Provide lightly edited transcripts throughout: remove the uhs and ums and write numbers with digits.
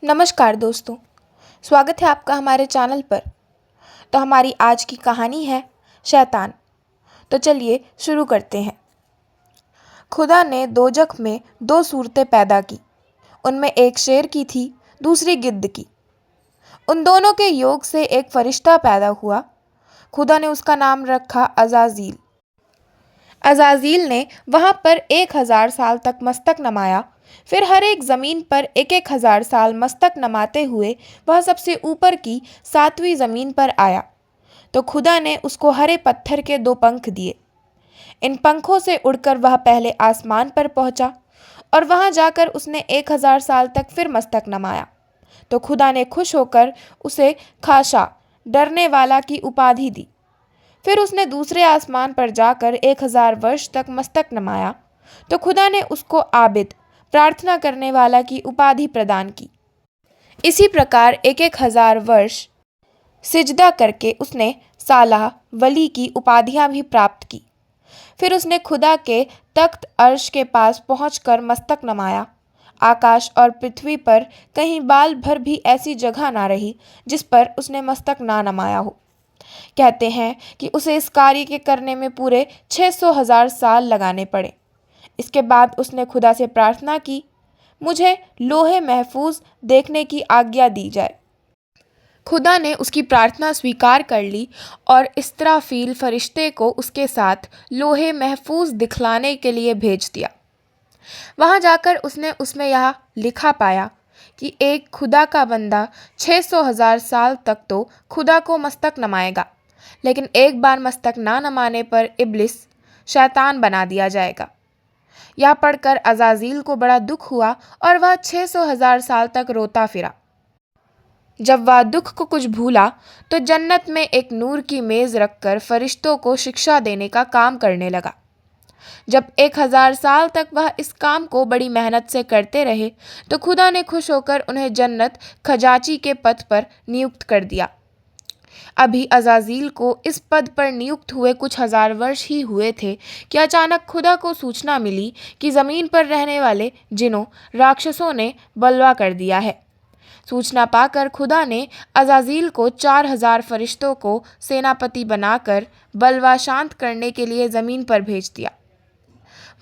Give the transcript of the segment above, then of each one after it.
नमस्कार दोस्तों। स्वागत है आपका हमारे चैनल पर। तो हमारी आज की कहानी है शैतान। तो चलिए शुरू करते हैं। खुदा ने दोजख में दो सूरतें पैदा की। उनमें एक शेर की थी, दूसरी गिद्ध की। उन दोनों के योग से एक फरिश्ता पैदा हुआ। खुदा ने उसका नाम रखा अज़ाज़ील। अज़ाज़ील ने वहाँ पर 1000 साल तक मस्तक नमाया। फिर हर एक ज़मीन पर 1000 साल मस्तक नमाते हुए वह सबसे ऊपर की 7वीं ज़मीन पर आया। तो खुदा ने उसको हरे पत्थर के 2 पंख दिए। इन पंखों से उड़कर वह पहले आसमान पर पहुंचा और वहां जाकर उसने 1000 साल तक फिर मस्तक नमाया। तो खुदा ने खुश होकर उसे खाशा, डरने वाला की उपाधि दी। फिर उसने दूसरे आसमान पर जाकर 1000 वर्ष तक मस्तक नमाया। तो खुदा ने उसको आबिद, प्रार्थना करने वाला की उपाधि प्रदान की। इसी प्रकार 1000 वर्ष सिजदा करके उसने सालाह, वली की उपाधियां भी प्राप्त की। फिर उसने खुदा के तख्त अर्श के पास पहुंचकर मस्तक नमाया। आकाश और पृथ्वी पर कहीं बाल भर भी ऐसी जगह ना रही जिस पर उसने मस्तक ना नमाया हो। कहते हैं कि उसे इस कार्य के करने में पूरे 600,000 साल लगाने पड़े। इसके बाद उसने खुदा से प्रार्थना की, मुझे लोहे महफूज देखने की आज्ञा दी जाए। खुदा ने उसकी प्रार्थना स्वीकार कर ली और इस्राफील फरिश्ते को उसके साथ लोहे महफूज दिखलाने के लिए भेज दिया। वहां जाकर उसने उसमें यह लिखा पाया कि एक खुदा का बंदा 600,000 साल तक तो खुदा को मस्तक नमाएगा, लेकिन एक बार मस्तक ना नमाने पर इब्लिस, शैतान बना दिया जाएगा। यह पढ़कर अज़ाज़ील को बड़ा दुख हुआ और वह 600,000 साल तक रोता फिरा। जब वह दुख को कुछ भूला तो जन्नत में एक नूर की मेज़ रखकर फरिश्तों को शिक्षा देने का काम करने लगा। जब 1000 साल तक वह इस काम को बड़ी मेहनत से करते रहे तो खुदा ने खुश होकर उन्हें जन्नत खजाची के पद पर नियुक्त कर दिया। अभी अज़ाज़ील को इस पद पर नियुक्त हुए कुछ 1000 वर्ष ही हुए थे कि अचानक खुदा को सूचना मिली कि ज़मीन पर रहने वाले जिनों, राक्षसों ने बलवा कर दिया है। सूचना पाकर खुदा ने अज़ाज़ील को 4000 फरिश्तों को सेनापति बनाकर बलवा शांत करने के लिए ज़मीन पर भेज दिया।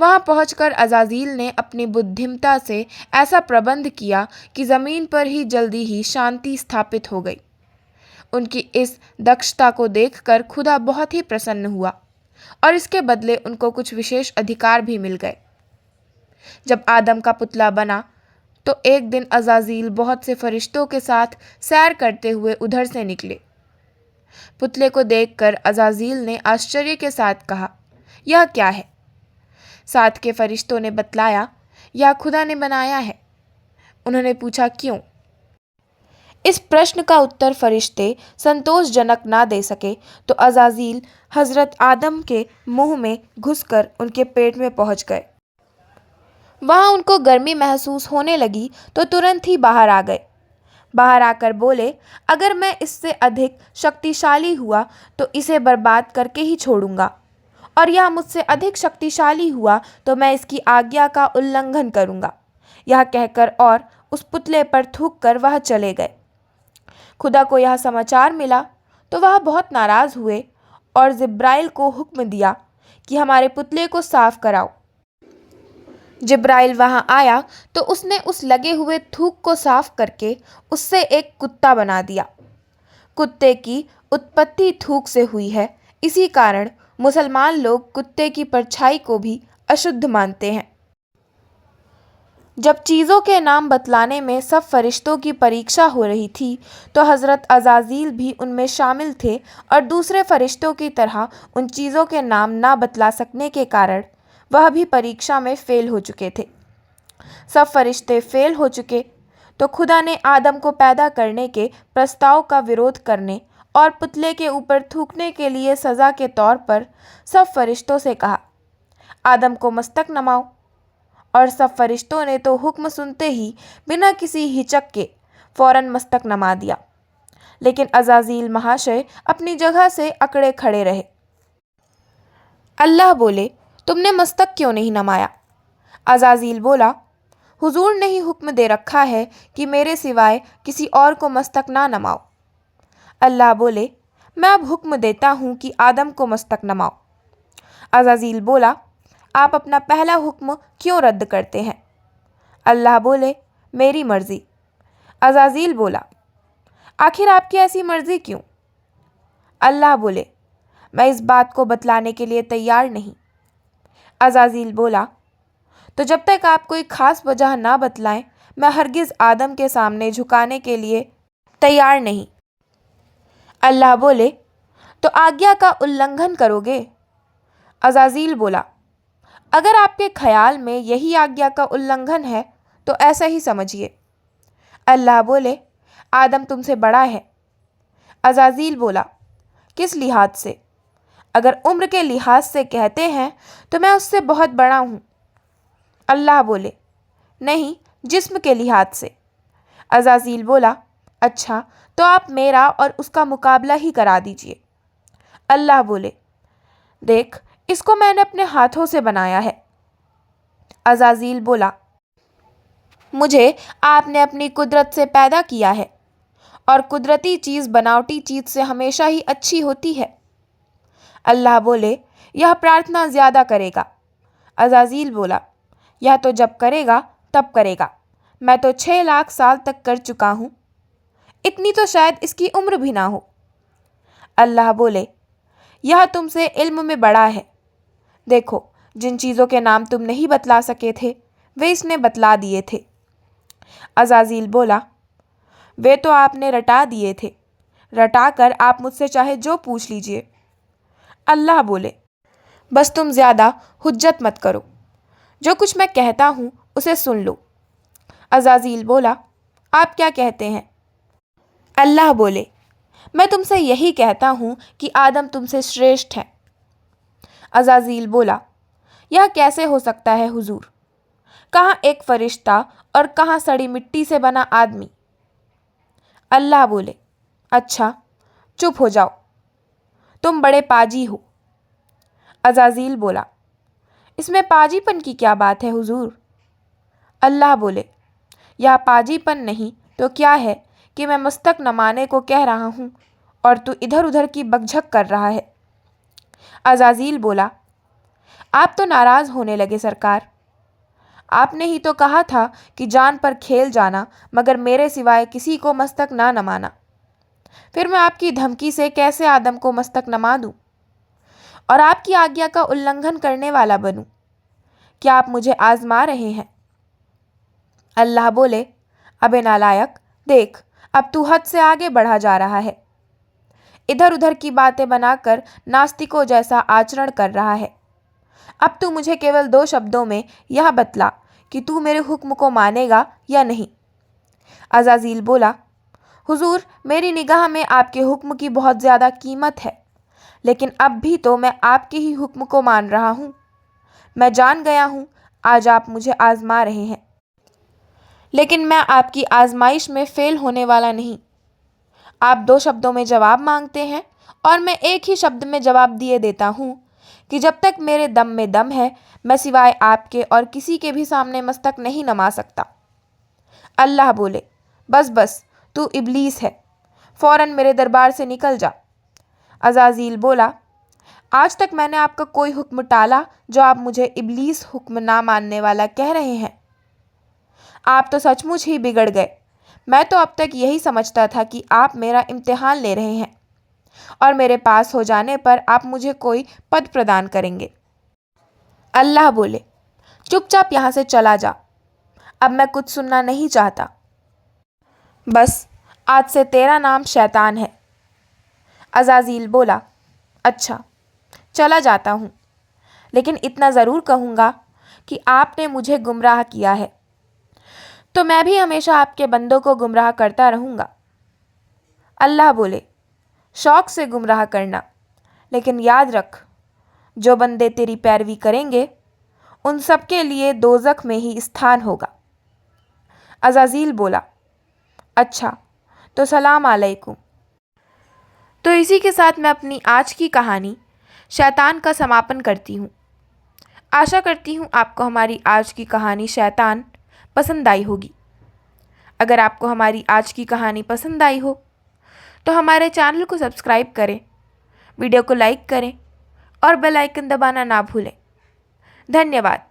वहां पहुंचकर अज़ाज़ील ने अपनी बुद्धिमता से ऐसा प्रबंध किया कि ज़मीन पर ही जल्दी ही शांति स्थापित हो गई। उनकी इस दक्षता को देखकर खुदा बहुत ही प्रसन्न हुआ और इसके बदले उनको कुछ विशेष अधिकार भी मिल गए। जब आदम का पुतला बना तो एक दिन अज़ाज़ील बहुत से फरिश्तों के साथ सैर करते हुए उधर से निकले। पुतले को देखकर अज़ाज़ील ने आश्चर्य के साथ कहा, यह क्या है? साथ के फरिश्तों ने बतलाया, यह खुदा ने बनाया है। उन्होंने पूछा, क्यों? इस प्रश्न का उत्तर फरिश्ते संतोषजनक ना दे सके तो अज़ाज़ील हज़रत आदम के मुंह में घुसकर उनके पेट में पहुंच गए। वहां उनको गर्मी महसूस होने लगी तो तुरंत ही बाहर आ गए। बाहर आकर बोले, अगर मैं इससे अधिक शक्तिशाली हुआ तो इसे बर्बाद करके ही छोड़ूंगा, और यह मुझसे अधिक शक्तिशाली हुआ तो मैं इसकी आज्ञा का उल्लंघन करूंगा। यह कहकर और उस पुतले पर थूक कर वह चले गए। खुदा को यह समाचार मिला तो वह बहुत नाराज हुए और जिब्राइल को हुक्म दिया कि हमारे पुतले को साफ कराओ। जिब्राइल वहां आया तो उसने उस लगे हुए थूक को साफ करके उससे एक कुत्ता बना दिया। कुत्ते की उत्पत्ति थूक से हुई है, इसी कारण मुसलमान लोग कुत्ते की परछाई को भी अशुद्ध मानते हैं। जब चीज़ों के नाम बतलाने में सब फरिश्तों की परीक्षा हो रही थी तो हज़रत अज़ाज़ील भी उनमें शामिल थे और दूसरे फरिश्तों की तरह उन चीज़ों के नाम ना बतला सकने के कारण वह भी परीक्षा में फेल हो चुके थे। सब फरिश्ते फेल हो चुके तो खुदा ने आदम को पैदा करने के प्रस्ताव का विरोध करने और पुतले के ऊपर थूकने के लिए सज़ा के तौर पर सब फरिश्तों से कहा, आदम को मस्तक नमाओ। और सब फरिश्तों ने तो हुक्म सुनते ही बिना किसी हिचक के फौरन मस्तक नमा दिया। लेकिन अज़ाज़ील महाशय अपनी जगह से अकड़े खड़े रहे। अल्लाह बोले, तुमने मस्तक क्यों नहीं नमाया? अज़ाज़ील बोला, हुजूर ने ही हुक्म दे रखा है कि मेरे सिवाय किसी और को मस्तक ना नमाओ। अल्लाह बोले, मैं अब हुक्म देता हूँ कि आदम को मस्तक नमाओ। अज़ाज़ील बोला, आप अपना पहला हुक्म क्यों रद्द करते हैं? अल्लाह बोले, मेरी मर्ज़ी। अज़ाज़ील बोला, आखिर आपकी ऐसी मर्ज़ी क्यों? अल्लाह बोले, मैं इस बात को बतलाने के लिए तैयार नहीं। अज़ाज़ील बोला, तो जब तक आप कोई ख़ास वजह ना बतलाएं, मैं हरगिज़ आदम के सामने झुकाने के लिए तैयार नहीं। अल्लाह बोले, तो आज्ञा का उल्लंघन करोगे? अज़ाज़ील बोला, अगर आपके ख्याल में यही आज्ञा का उल्लंघन है तो ऐसा ही समझिए। अल्लाह बोले, आदम तुमसे बड़ा है। अज़ाज़ील बोला, किस लिहाज से? अगर उम्र के लिहाज से कहते हैं तो मैं उससे बहुत बड़ा हूँ। अल्लाह बोले, नहीं, जिस्म के लिहाज से। अज़ाज़ील बोला, अच्छा, तो आप मेरा और उसका मुकाबला ही करा दीजिए। अल्लाह बोले, देख, इसको मैंने अपने हाथों से बनाया है। अज़ाज़ील बोला, मुझे आपने अपनी कुदरत से पैदा किया है और कुदरती चीज़ बनावटी चीज़ से हमेशा ही अच्छी होती है। अल्लाह बोले, यह प्रार्थना ज़्यादा करेगा। अज़ाज़ील बोला, यह तो जब करेगा तब करेगा, मैं तो 6 लाख साल तक कर चुका हूँ, इतनी तो शायद इसकी उम्र भी ना हो। अल्लाह बोले, यह तुमसे इल्म में बड़ा है। देखो, जिन चीज़ों के नाम तुम नहीं बतला सके थे वे इसने बतला दिए थे। अज़ाज़ील बोला, वे तो आपने रटा दिए थे, रटा कर आप मुझसे चाहे जो पूछ लीजिए। अल्लाह बोले, बस तुम ज़्यादा हुज्जत मत करो, जो कुछ मैं कहता हूँ उसे सुन लो। अज़ाज़ील बोला, आप क्या कहते हैं? अल्लाह बोले, मैं तुमसे यही कहता हूँ कि आदम तुमसे श्रेष्ठ है। अज़ाज़ील बोला, यह कैसे हो सकता है हुजूर? कहाँ एक फरिश्ता और कहाँ सड़ी मिट्टी से बना आदमी? अल्लाह बोले, अच्छा, चुप हो जाओ, तुम बड़े पाजी हो। अज़ाज़ील बोला, इसमें पाजीपन की क्या बात है हुजूर? अल्लाह बोले, यह पाजीपन नहीं तो क्या है कि मैं मस्तक नमाने को कह रहा हूँ और तू इधर उधर की बकझक कर रहा है। अज़ाज़ील बोला, आप तो नाराज़ होने लगे सरकार। आपने ही तो कहा था कि जान पर खेल जाना, मगर मेरे सिवाय किसी को मस्तक ना नमाना। फिर मैं आपकी धमकी से कैसे आदम को मस्तक नमा दूँ और आपकी आज्ञा का उल्लंघन करने वाला बनूँ? क्या आप मुझे आजमा रहे हैं? अल्लाह बोले, अबे नालायक, देख, अब तू हद से आगे बढ़ा जा रहा है, इधर उधर की बातें बनाकर नास्तिकों जैसा आचरण कर रहा है। अब तू मुझे केवल 2 शब्दों में यह बतला कि तू मेरे हुक्म को मानेगा या नहीं। अज़ाज़ील बोला, हुजूर, मेरी निगाह में आपके हुक्म की बहुत ज़्यादा कीमत है, लेकिन अब भी तो मैं आपके ही हुक्म को मान रहा हूँ। मैं जान गया हूँ आज आप मुझे आजमा रहे हैं, लेकिन मैं आपकी आजमाइश में फ़ेल होने वाला नहीं। आप 2 शब्दों में जवाब मांगते हैं और मैं एक ही शब्द में जवाब दिए देता हूँ कि जब तक मेरे दम में दम है मैं सिवाय आपके और किसी के भी सामने मस्तक नहीं नमा सकता। अल्लाह बोले, बस बस, तू इब्लीस है, फ़ौरन मेरे दरबार से निकल जा। अज़ाज़ील बोला, आज तक मैंने आपका कोई हुक्म टाला जो आप मुझे इब्लीस हुक्म ना मानने वाला कह रहे हैं? आप तो सचमुच ही बिगड़ गए। मैं तो अब तक यही समझता था कि आप मेरा इम्तिहान ले रहे हैं और मेरे पास हो जाने पर आप मुझे कोई पद प्रदान करेंगे। अल्लाह बोले, चुपचाप यहाँ से चला जा, अब मैं कुछ सुनना नहीं चाहता। बस, आज से तेरा नाम शैतान है। अज़ाज़ील बोला, अच्छा, चला जाता हूँ, लेकिन इतना ज़रूर कहूँगा कि आपने मुझे गुमराह किया है, तो मैं भी हमेशा आपके बंदों को गुमराह करता रहूँगा। अल्लाह बोले, शौक़ से गुमराह करना, लेकिन याद रख, जो बंदे तेरी पैरवी करेंगे उन सब के लिए दोज़ख में ही स्थान होगा। अज़ाज़ील बोला, अच्छा, तो सलाम अलैकुम। तो इसी के साथ मैं अपनी आज की कहानी शैतान का समापन करती हूँ। आशा करती हूँ आपको हमारी आज की कहानी शैतान पसंद आई होगी। अगर आपको हमारी आज की कहानी पसंद आई हो तो हमारे चैनल को सब्सक्राइब करें, वीडियो को लाइक करें और बेल आइकन दबाना ना भूलें। धन्यवाद।